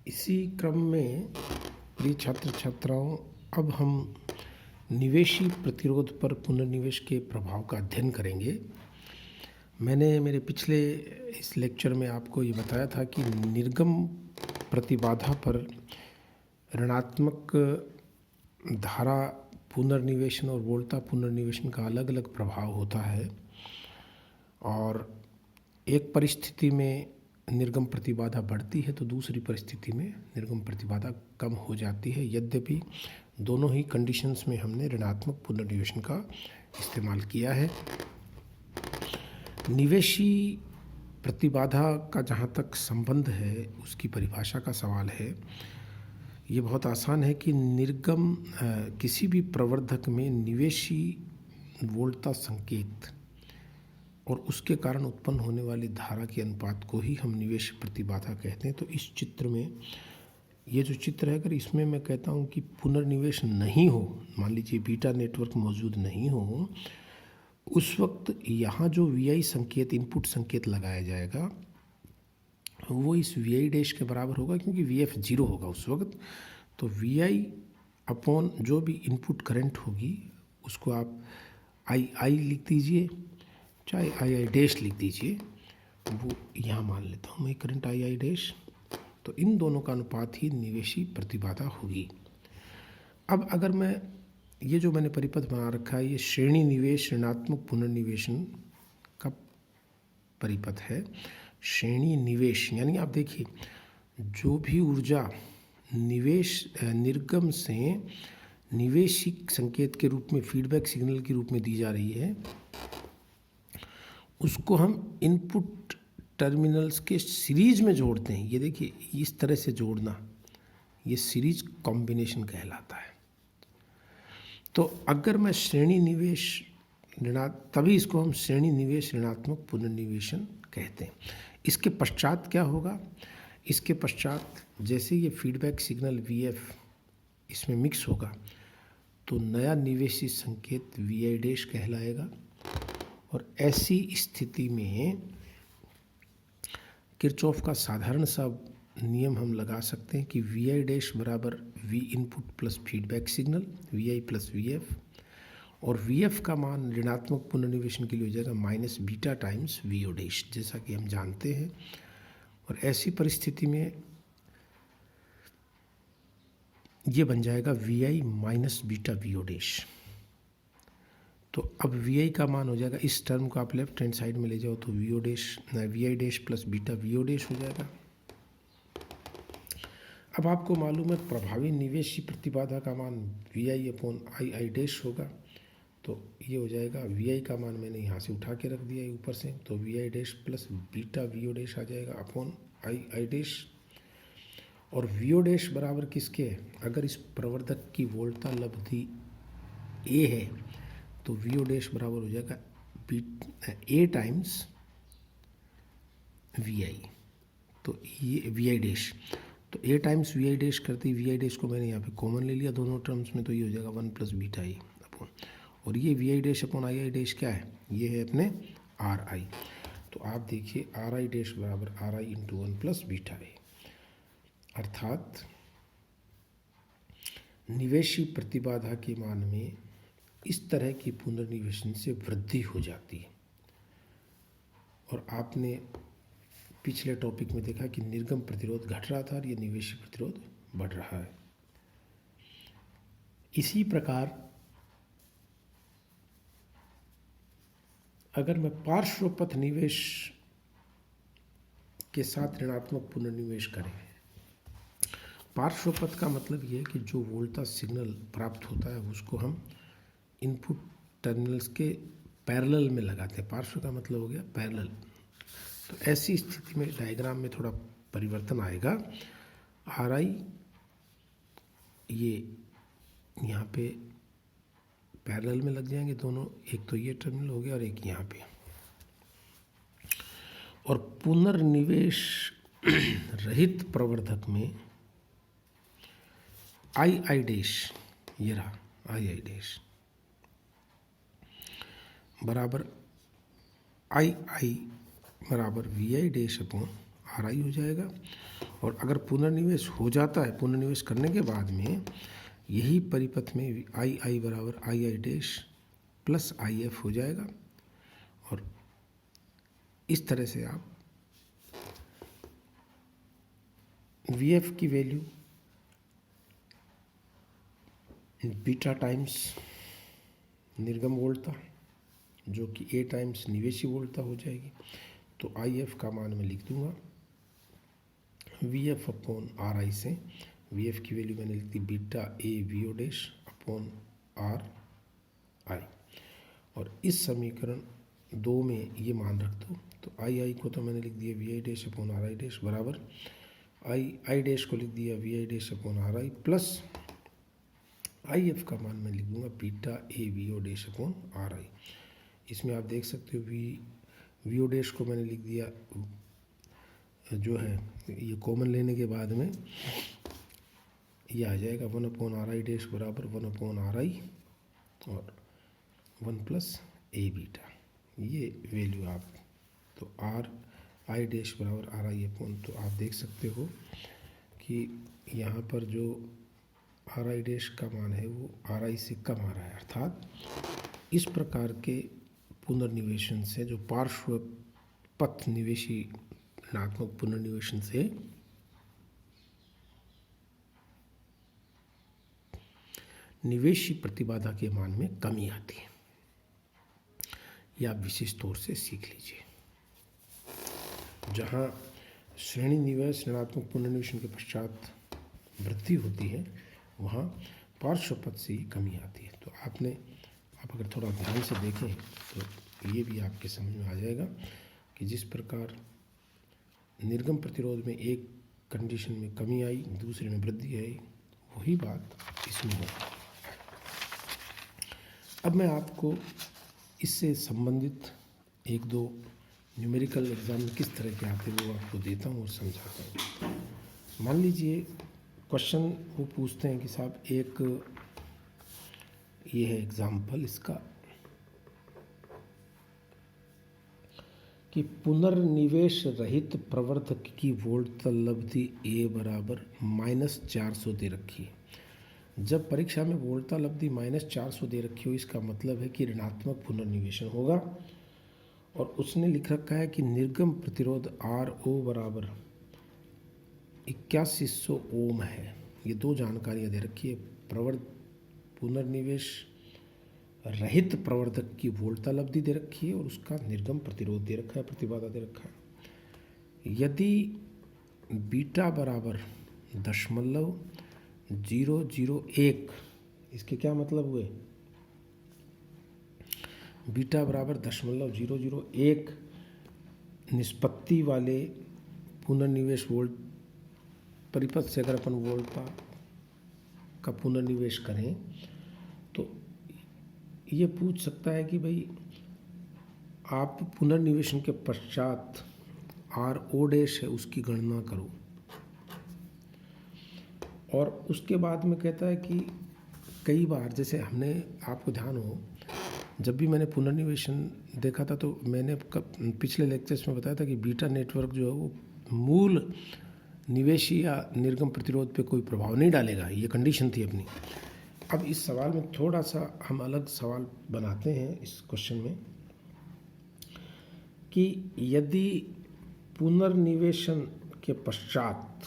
इसी क्रम में प्रिय छात्र छात्राओं, अब हम निवेशी प्रतिरोध पर पुनर्निवेश के प्रभाव का अध्ययन करेंगे। मैंने मेरे पिछले इस लेक्चर में आपको ये बताया था कि निर्गम प्रतिबाधा पर ऋणात्मक धारा पुनर्निवेशन और वोल्टा पुनर्निवेशन का अलग अलग प्रभाव होता है और एक परिस्थिति में निर्गम प्रतिबाधा बढ़ती है तो दूसरी परिस्थिति में निर्गम प्रतिबाधा कम हो जाती है। यद्यपि दोनों ही कंडीशंस में हमने ऋणात्मक पुनर्निवेशन का इस्तेमाल किया है। निवेशी प्रतिबाधा का जहाँ तक संबंध है उसकी परिभाषा का सवाल है। ये बहुत आसान है कि निर्गम किसी भी प्रवर्धक में निवेशी वोल्टा संकेत और उसके कारण उत्पन्न होने वाली धारा के अनुपात को ही हम निवेश प्रतिबाधा कहते हैं। तो इस चित्र में ये जो चित्र है, अगर इसमें मैं कहता हूँ कि पुनर्निवेश नहीं हो, मान लीजिए बीटा नेटवर्क मौजूद नहीं हो, उस वक्त यहाँ जो VI संकेत इनपुट संकेत लगाया जाएगा वो इस VI डैश के बराबर होगा, क्योंकि VF 0 होगा उस वक्त। तो VI अपॉन जो भी इनपुट करंट होगी उसको आप I लिख दीजिए, चाहे I डैश लिख दीजिए, वो यहाँ मान लेता हूँ मैं करंट I डैश। तो इन दोनों का अनुपात ही निवेशी प्रतिबाधा होगी। अब अगर मैं ये जो मैंने परिपथ बना रखा है, ये श्रेणी निवेश ऋणात्मक पुनर्निवेशन का परिपथ है। श्रेणी निवेश यानी आप देखिए, जो भी ऊर्जा निर्गम से निवेशी संकेत के रूप में फीडबैक सिग्नल के रूप में दी जा रही है, उसको हम इनपुट टर्मिनल्स के सीरीज में जोड़ते हैं। ये देखिए, इस तरह से जोड़ना, ये सीरीज कॉम्बिनेशन कहलाता है। तो अगर मैं श्रेणी निवेश तभी इसको हम श्रेणी निवेश ऋणात्मक पुनर्निवेशन कहते हैं। इसके पश्चात क्या होगा? इसके पश्चात जैसे ये फीडबैक सिग्नल VF इसमें मिक्स होगा तो नया निवेशी संकेत VI डैश कहलाएगा। और ऐसी स्थिति में किरचॉफ का साधारण सा नियम हम लगा सकते हैं कि VI डैश बराबर V input plus feedback signal VI plus VF, और VF का मान ऋणात्मक पुनर्निवेशन के लिए हो जाएगा minus beta times VO dash, जैसा कि हम जानते हैं। और ऐसी परिस्थिति में ये बन जाएगा VI minus beta VO dash. तो अब VI का मान हो जाएगा, इस टर्म को आप लेफ्ट हैंड साइड में ले जाओ तो VI dash plus beta VO dash हो जाएगा। अब आपको मालूम है प्रभावी निवेशी प्रतिबाधा का मान VI अपॉन I डैश होगा। तो ये हो जाएगा, VI का मान मैंने यहाँ से उठा के रख दिया है ऊपर से, तो VI dash plus beta VO dash आ जाएगा अपॉन I डैश। और VO डैश बराबर किसके है? अगर इस प्रवर्धक की वोल्टा लब्धि A है तो VO डैश बराबर हो जाएगा A टाइम्स VI। तो ये VI डैश, तो A टाइम्स VI डैश करते ही VI डैश को मैंने यहाँ पे कॉमन ले लिया दोनों टर्म्स में, तो ये हो जाएगा 1 प्लस बीटा I अपॉन, और ये VI dash upon I dash क्या है? ये है अपने RI। तो आप देखिए RI डैश बराबर RI into 1 plus beta I, अर्थात निवेशी प्रतिबाधा के मान में इस तरह की पुनर्निवेशन से वृद्धि हो जाती है। और आपने पिछले टॉपिक में देखा कि निर्गम प्रतिरोध घट रहा था और ये निवेशी प्रतिरोध बढ़ रहा है। इसी प्रकार अगर मैं पार्श्वपथ निवेश के साथ ऋणात्मक पुनर्निवेश करें, पार्श्वपथ का मतलब ये है कि जो वोल्टा सिग्नल प्राप्त होता है उसको हम इनपुट टर्मिनल्स के पैरेलल में लगाते हैं। पार्श्व का मतलब हो गया पैरेलल। तो ऐसी स्थिति में डायग्राम में थोड़ा परिवर्तन आएगा। RI ये यहाँ पे पैरेलल में लग जाएंगे दोनों, एक तो ये टर्मिनल हो गया और एक यहाँ पे। और पुनर्निवेश रहित प्रवर्धक में I डैश, ये रहा I डैश बराबर I बराबर VI डैश अपॉन RI हो जाएगा। और अगर पुनर्निवेश हो जाता है, पुनर्निवेश करने के बाद में यही परिपथ में आई बराबर I dash plus I F हो जाएगा। और इस तरह से आप वी एफ की वैल्यू बीटा टाइम्स निर्गम वोल्टता, जो कि ए टाइम्स निवेशी वोल्टता हो जाएगी। तो आई एफ का मान मैं लिख दूंगा V F upon R I से। वी एफ की वैल्यू मैंने लिख दी beta A V O dash upon R I. और इस समीकरण 2 में ये मान रख दो। तो आई को तो मैंने लिख दिया V I dash upon R I dash बराबर आई डैश को लिख दिया V I dash upon R I plus I F का मान मैं लिख दूंगा beta A V O dash upon R I. इसमें आप देख सकते हो वी ओ डैश को मैंने लिख दिया, जो है ये कॉमन लेने के बाद में ये आ जाएगा 1 अपॉन आर आई डैश बराबर 1 अपॉन आर आई और 1 प्लस ए बीटा, ये वैल्यू आप। तो आर आई डैश बराबर आर आई अपॉन, तो आप देख सकते हो कि यहाँ पर जो आर आई डैश का मान है वो आर आई से कम आ रहा है। अर्थात इस प्रकार के पुनर्निवेशन से, जो पार्श्व पथ निवेशी ऋणात्मक पुनर्निवेशन से निवेशी प्रतिबाधा के मान में कमी आती है। यह आप विशेष तौर से सीख लीजिए। जहाँ श्रेणी निवेश ऋणात्मक पुनर्निवेशन के पश्चात वृद्धि होती है, वहाँ पार्श्व पथ से ही कमी आती है। तो आप अगर थोड़ा ध्यान से देखें तो ये भी आपके समझ में आ जाएगा कि जिस प्रकार निर्गम प्रतिरोध में एक कंडीशन में कमी आई, दूसरे में वृद्धि आई, वही बात इसमें होगी। अब मैं आपको इससे संबंधित 1-2 न्यूमेरिकल एग्जाम में किस तरह के आते हैं वो आपको देता हूँ और समझाता हूँ। मान लीजिए क्वेश्चन वो पूछते हैं कि साहब एक ये है एग्जाम्पल इसका कि पुनर्निवेश रहित प्रवर्धक की वोल्टता लब्धि ए बराबर -400 दे रखी है। जब परीक्षा में वोल्टता लब्धि -400 दे रखी हो, इसका मतलब है कि ऋणात्मक पुनर्निवेशन होगा। और उसने लिख रखा है कि निर्गम प्रतिरोध आर ओ बराबर 8100 ओम है। ये 2 जानकारियाँ दे रखी है। पुनर्निवेश रहित प्रवर्धक की वोल्टता लब्धि दे रखी है और उसका निर्गम प्रतिरोध दे रखा है, प्रतिबाधा दे रखा है। यदि बीटा बराबर 0.001, इसके क्या मतलब हुए, बीटा बराबर 0.001 निष्पत्ति वाले पुनर्निवेश वोल्ट परिपथ से अगर अपन वोल्टता का पुनर्निवेश करें तो ये पूछ सकता है कि भाई आप पुनर्निवेशन के पश्चात आर ओ डैश है उसकी गणना करो। और उसके बाद में कहता है कि कई बार, जैसे हमने, आपको ध्यान हो, जब भी मैंने पुनर्निवेशन देखा था तो मैंने पिछले लेक्चर्स में बताया था कि बीटा नेटवर्क जो है वो मूल निवेशी या निर्गम प्रतिरोध पे कोई प्रभाव नहीं डालेगा, ये कंडीशन थी अपनी। अब इस सवाल में थोड़ा सा हम अलग सवाल बनाते हैं इस क्वेश्चन में कि यदि पुनर्निवेशन के पश्चात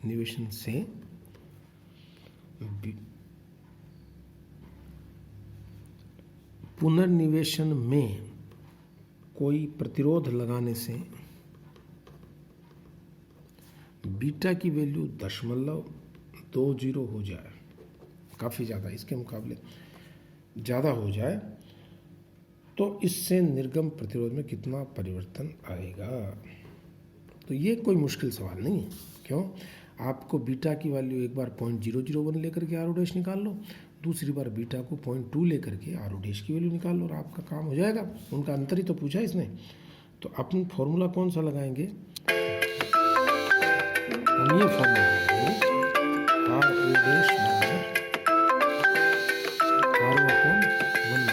निवेशन से पुनर्निवेशन में कोई प्रतिरोध लगाने से बीटा की वैल्यू 0.20 हो जाए, काफ़ी ज़्यादा, इसके मुकाबले ज़्यादा हो जाए, तो इससे निर्गम प्रतिरोध में कितना परिवर्तन आएगा। तो ये कोई मुश्किल सवाल नहीं है। क्यों? आपको बीटा की वैल्यू एक बार 0.001 लेकर के आर ओ डैश निकाल लो, दूसरी बार बीटा को 0.2 लेकर के आर ओ डैश की वैल्यू निकाल लो और आपका काम हो जाएगा। उनका अंतर ही तो पूछा है इसने। तो अपन फॉर्मूला कौन सा लगाएंगे? हम ये फॉर्मूला लगाएंगे आर ओ डैश बराबर आर ओ अपॉन 1